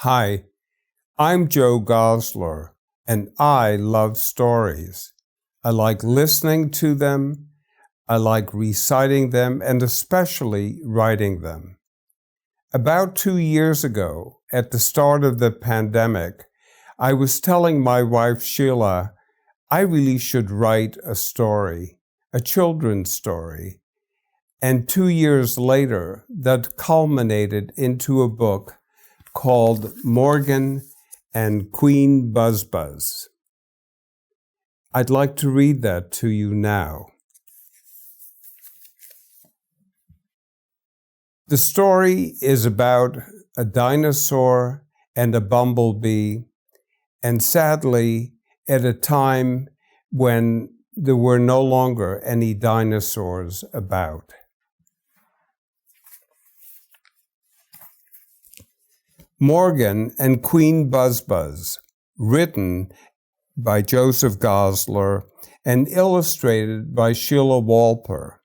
Hi, I'm Joe Gosler, and I love stories. I like listening to them, I like reciting them, and especially writing them. About 2 years ago, at the start of the pandemic, I was telling my wife Sheila, I really should write a story, a children's story. And 2 years later, that culminated into a book called Morgan and Queen Buzz. I'd like to read that to you now. The story is about a dinosaur and a bumblebee, and sadly, at a time when there were no longer any dinosaurs about. Morgan and Queen Buzz, written by Joseph Gosler and illustrated by Sheila Walper,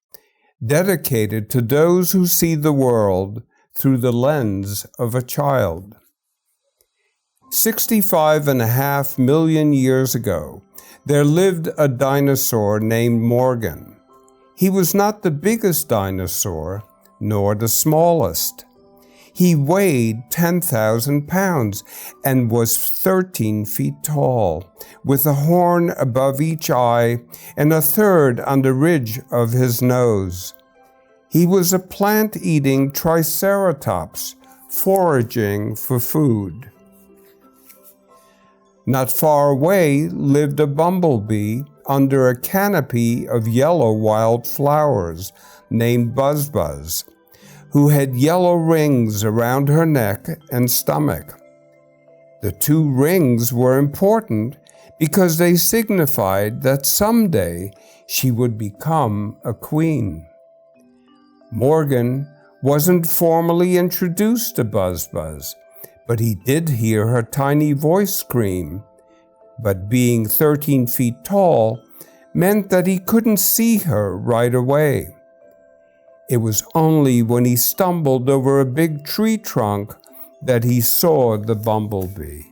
dedicated to those who see the world through the lens of a child. 65.5 million years ago, there lived a dinosaur named Morgan. He was not the biggest dinosaur, nor the smallest. He weighed 10,000 pounds and was 13 feet tall, with a horn above each eye and a third on the ridge of his nose. He was a plant-eating triceratops, foraging for food. Not far away lived a bumblebee under a canopy of yellow wild flowers named Buzz, who had yellow rings around her neck and stomach. The 2 rings were important because they signified that someday she would become a queen. Morgan wasn't formally introduced to Buzz, but he did hear her tiny voice scream. But being 13 feet tall meant that he couldn't see her right away. It was only when he stumbled over a big tree trunk that he saw the bumblebee.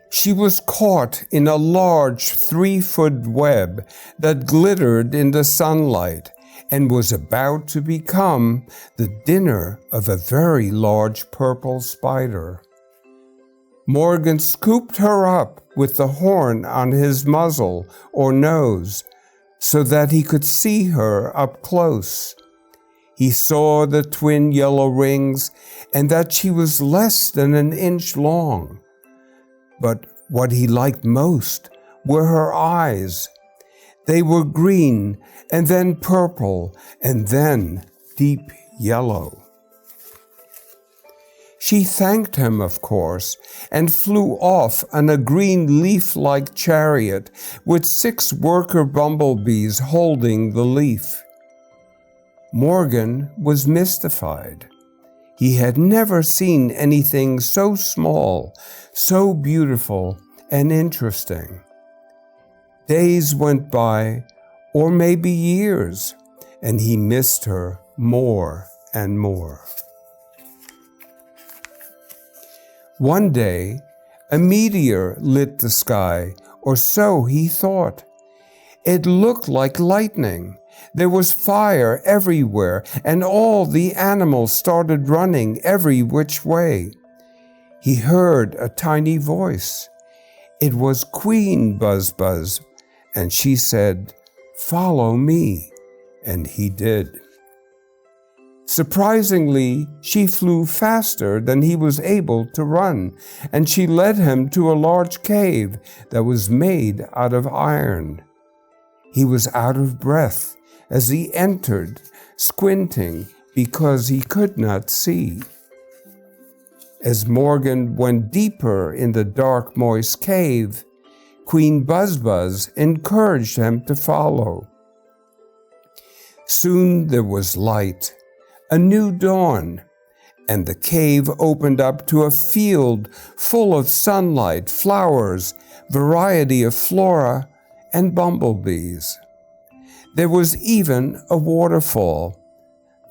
She was caught in a large 3-foot web that glittered in the sunlight and was about to become the dinner of a very large purple spider. Morgan scooped her up with the horn on his muzzle or nose, so that he could see her up close. He saw the twin yellow rings and that she was less than an inch long. But what he liked most were her eyes. They were green and then purple and then deep yellow. She thanked him, of course, and flew off on a green leaf-like chariot with 6 worker bumblebees holding the leaf. Morgan was mystified. He had never seen anything so small, so beautiful, and interesting. Days went by, or maybe years, and he missed her more and more. One day, a meteor lit the sky, or so he thought. It looked like lightning. There was fire everywhere, and all the animals started running every which way. He heard a tiny voice. It was Queen Buzz, and she said, "Follow me," and he did. Surprisingly, she flew faster than he was able to run, and she led him to a large cave that was made out of iron. He was out of breath as he entered, squinting because he could not see. As Morgan went deeper in the dark, moist cave, Queen Buzz encouraged him to follow. Soon there was light, a new dawn, and the cave opened up to a field full of sunlight, flowers, variety of flora, and bumblebees. There was even a waterfall.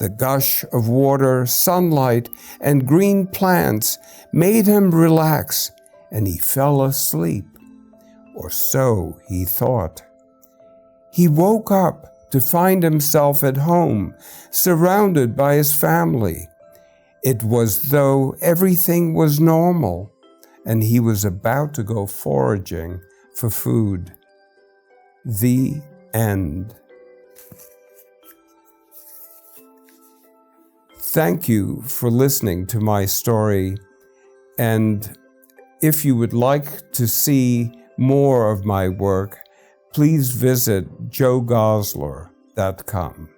The gush of water, sunlight, and green plants made him relax, and he fell asleep, or so he thought. He woke up to find himself at home, surrounded by his family. It was though everything was normal, and he was about to go foraging for food. The end. Thank you for listening to my story, and if you would like to see more of my work, please visit joegosler.com.